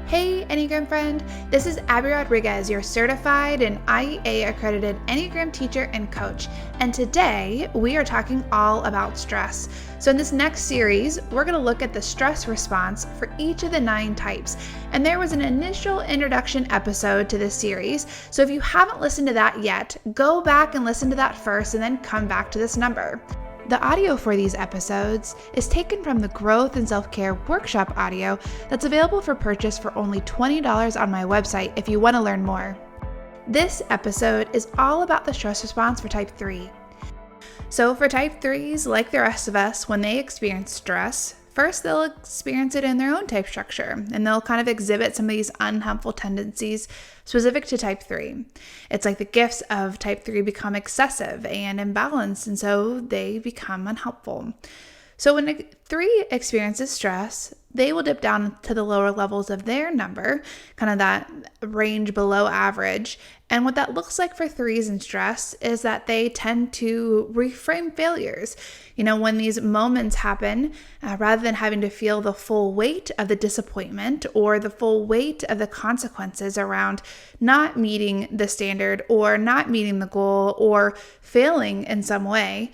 Hey, Enneagram friend. This is Abby Rodriguez, your certified and IEA accredited Enneagram teacher and coach. And today we are talking all about stress. So in this next series, we're going to look at the stress response for each of the 9 types. And there was an initial introduction episode to this series. So if you haven't listened to that yet, go back and listen to that first and then come back to this number. The audio for these episodes is taken from the Growth and Self-Care Workshop audio that's available for purchase for only $20 on my website if you want to learn more. This episode is all about the stress response for type 3. So for type 3s, like the rest of us, when they experience stress, first they'll experience it in their own type structure, and they'll kind of exhibit some of these unhelpful tendencies specific to type 3. It's like the gifts of type 3 become excessive and imbalanced, and so they become unhelpful. So when a 3 experiences stress, they will dip down to the lower levels of their number, kind of that range below average. And what that looks like for 3s in stress is that they tend to reframe failures. When these moments happen, rather than having to feel the full weight of the disappointment or the full weight of the consequences around not meeting the standard or not meeting the goal or failing in some way,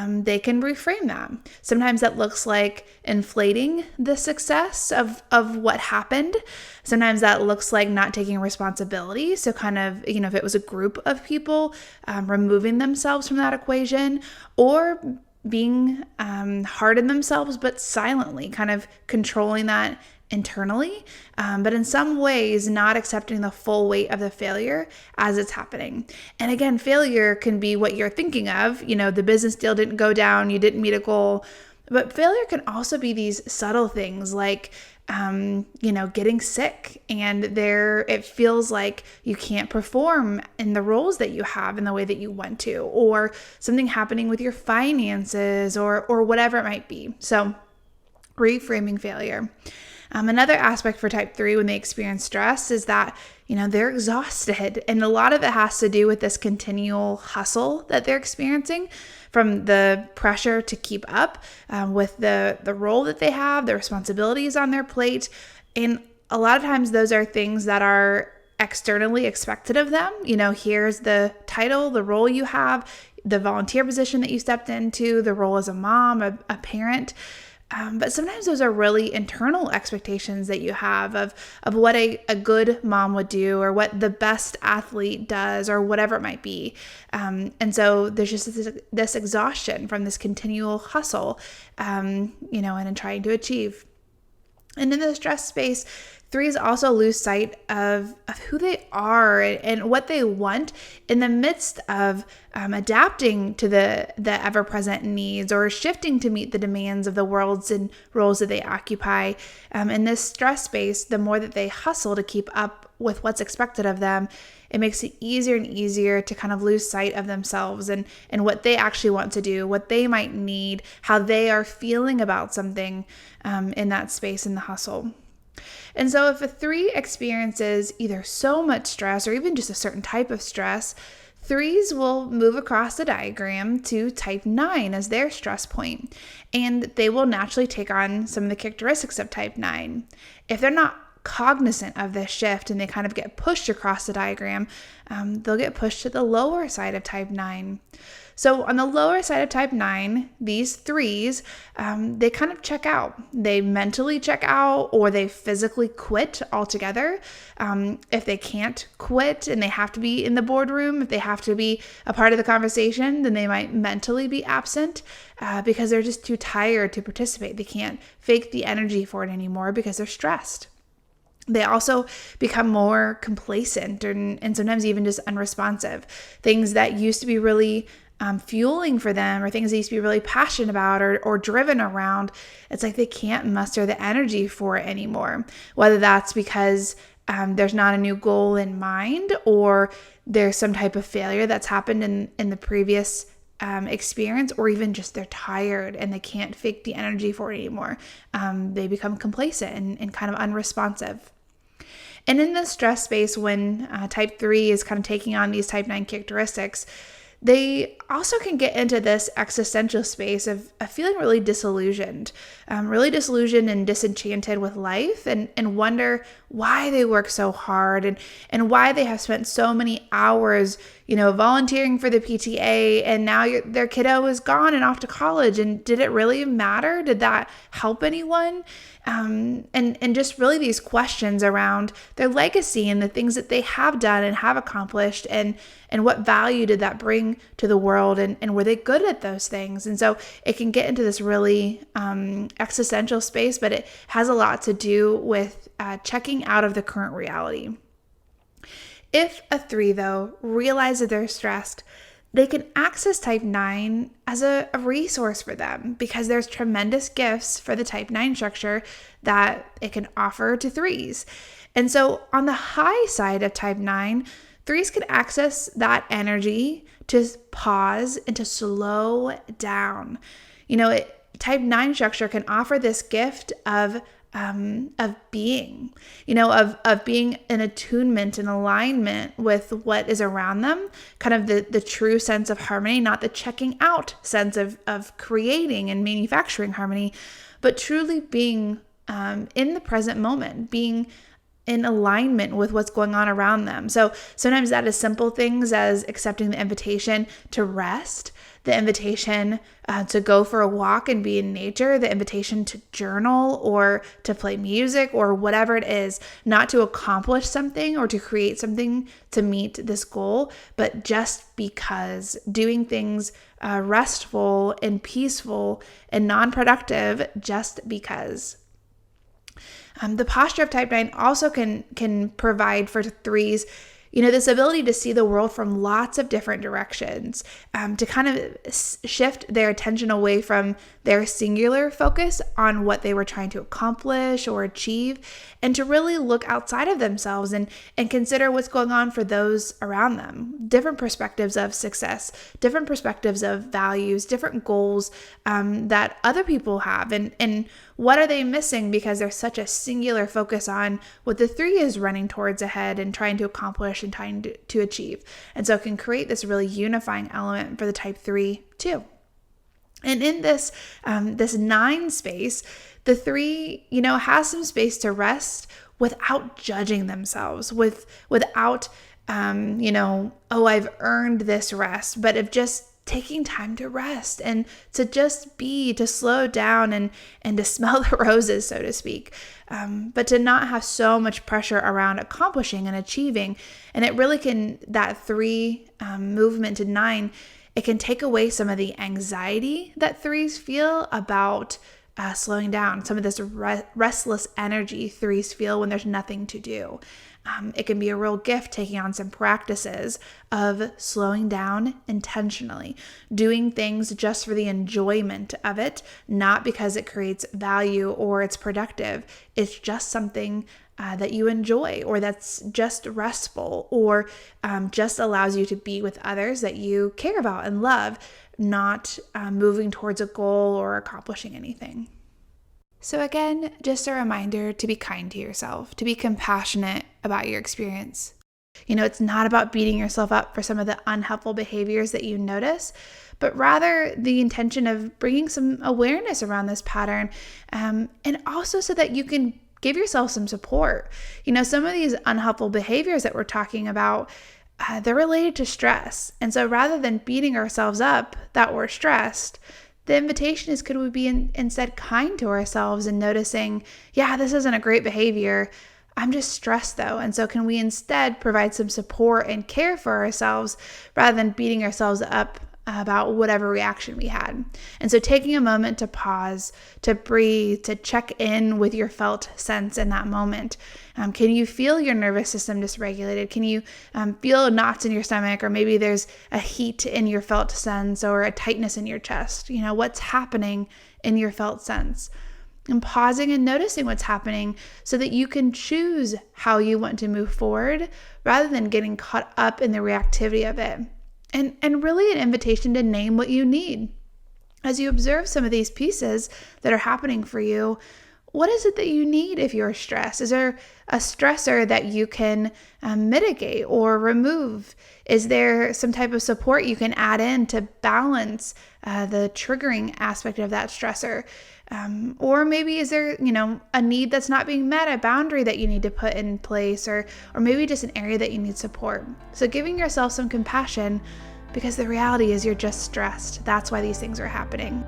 they can reframe that. Sometimes that looks like inflating the success of what happened. Sometimes that looks like not taking responsibility. So kind of, if it was a group of people, removing themselves from that equation, or being hard on themselves, but silently, kind of controlling that internally, but in some ways not accepting the full weight of the failure as it's happening. And again, failure can be what you're thinking of. The business deal didn't go down, you didn't meet a goal. But failure can also be these subtle things like, getting sick, and it feels like you can't perform in the roles that you have in the way that you want to, or something happening with your finances or whatever it might be. So reframing failure. Another aspect for type 3 when they experience stress is that, they're exhausted. And a lot of it has to do with this continual hustle that they're experiencing from the pressure to keep up with the role that they have, the responsibilities on their plate. And a lot of times those are things that are externally expected of them. Here's the title, the role you have, the volunteer position that you stepped into, the role as a mom, a parent. But sometimes those are really internal expectations that you have of what a good mom would do, or what the best athlete does, or whatever it might be. And so there's just this exhaustion from this continual hustle, and in trying to achieve. And in the stress space, 3s also lose sight of who they are and what they want in the midst of adapting to the ever-present needs, or shifting to meet the demands of the worlds and roles that they occupy. In this stress space, the more that they hustle to keep up with what's expected of them, it makes it easier and easier to kind of lose sight of themselves and what they actually want to do, what they might need, how they are feeling about something in that space in the hustle. And so if a 3 experiences either so much stress or even just a certain type of stress, 3s will move across the diagram to type 9 as their stress point, and they will naturally take on some of the characteristics of type 9. If they're not cognizant of this shift and they kind of get pushed across the diagram, they'll get pushed to the lower side of type 9. So on the lower side of type 9, these 3s, they kind of check out. They mentally check out, or they physically quit altogether. If they can't quit and they have to be in the boardroom, if they have to be a part of the conversation, then they might mentally be absent because they're just too tired to participate. They can't fake the energy for it anymore because they're stressed. They also become more complacent and sometimes even just unresponsive. Things that used to be really fueling for them, or things they used to be really passionate about or driven around, it's like they can't muster the energy for it anymore. Whether that's because there's not a new goal in mind, or there's some type of failure that's happened in the previous experience, or even just they're tired and they can't fake the energy for it anymore. They become complacent and kind of unresponsive. And in the stress space, when type 3 is kind of taking on these type 9 characteristics, they also can get into this existential space of feeling really disillusioned and disenchanted with life, and wonder why they work so hard and why they have spent so many hours, volunteering for the PTA, and now their kiddo is gone and off to college. And did it really matter? Did that help anyone? And just really these questions around their legacy and the things that they have done and have accomplished, and what value did that bring to the world, and were they good at those things? And so it can get into this really existential space, but it has a lot to do with checking out of the current reality. If a 3, though, realizes they're stressed, they can access type 9 as a resource for them, because there's tremendous gifts for the type 9 structure that it can offer to 3s. And so on the high side of type 9, 3s can access that energy to pause and to slow down. Type 9 structure can offer this gift of being, of being in attunement and alignment with what is around them, kind of the true sense of harmony, not the checking out sense of creating and manufacturing harmony, but truly being in the present moment, being in alignment with what's going on around them. So sometimes that is simple things as accepting the invitation to rest, the invitation to go for a walk and be in nature, the invitation to journal or to play music or whatever it is, not to accomplish something or to create something to meet this goal, but just because, doing things restful and peaceful and non-productive just because. The posture of type 9 also can provide for 3s, this ability to see the world from lots of different directions, to kind of shift their attention away from their singular focus on what they were trying to accomplish or achieve, and to really look outside of themselves and consider what's going on for those around them. Different perspectives of success, different perspectives of values, different goals that other people have, and what are they missing because there's such a singular focus on what the 3 is running towards ahead and trying to accomplish and trying to achieve. And so it can create this really unifying element for the type 3 too. And in this 9 space, the 3, has some space to rest without judging themselves, without, I've earned this rest, but of just taking time to rest and to just be, to slow down and to smell the roses, so to speak, but to not have so much pressure around accomplishing and achieving. And it really can, that 3 movement to 9, it can take away some of the anxiety that 3s feel about slowing down, some of this restless energy 3s feel when there's nothing to do. It can be a real gift taking on some practices of slowing down intentionally, doing things just for the enjoyment of it, not because it creates value or it's productive. It's just something that you enjoy, or that's just restful, or just allows you to be with others that you care about and love, not moving towards a goal or accomplishing anything. So again, just a reminder to be kind to yourself, to be compassionate about your experience. It's not about beating yourself up for some of the unhelpful behaviors that you notice, but rather the intention of bringing some awareness around this pattern, and also so that you can give yourself some support. Some of these unhelpful behaviors that we're talking about, they're related to stress. And so rather than beating ourselves up that we're stressed, the invitation is, could we be instead kind to ourselves and noticing, yeah, this isn't a great behavior. I'm just stressed though. And so can we instead provide some support and care for ourselves rather than beating ourselves up about whatever reaction we had? And so taking a moment to pause, to breathe, to check in with your felt sense in that moment. Can you feel your nervous system dysregulated? Can you feel knots in your stomach, or maybe there's a heat in your felt sense or a tightness in your chest? What's happening in your felt sense? And pausing and noticing what's happening so that you can choose how you want to move forward rather than getting caught up in the reactivity of it. And really an invitation to name what you need. As you observe some of these pieces that are happening for you, what is it that you need if you're stressed? Is there a stressor that you can mitigate or remove? Is there some type of support you can add in to balance the triggering aspect of that stressor? Or maybe is there, a need that's not being met, a boundary that you need to put in place, or maybe just an area that you need support. So giving yourself some compassion, because the reality is you're just stressed. That's why these things are happening.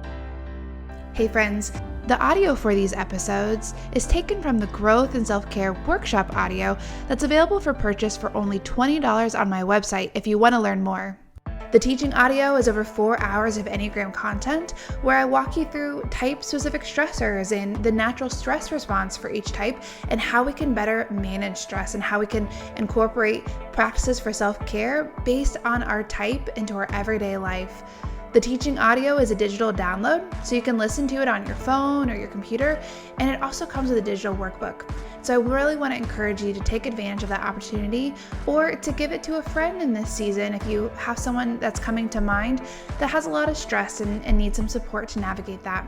Hey friends, the audio for these episodes is taken from the Growth and Self-Care Workshop audio that's available for purchase for only $20 on my website if you want to learn more. The teaching audio is over 4 hours of Enneagram content where I walk you through type-specific stressors and the natural stress response for each type and how we can better manage stress and how we can incorporate practices for self-care based on our type into our everyday life. The teaching audio is a digital download, so you can listen to it on your phone or your computer, and it also comes with a digital workbook. So I really want to encourage you to take advantage of that opportunity or to give it to a friend in this season if you have someone that's coming to mind that has a lot of stress and needs some support to navigate that.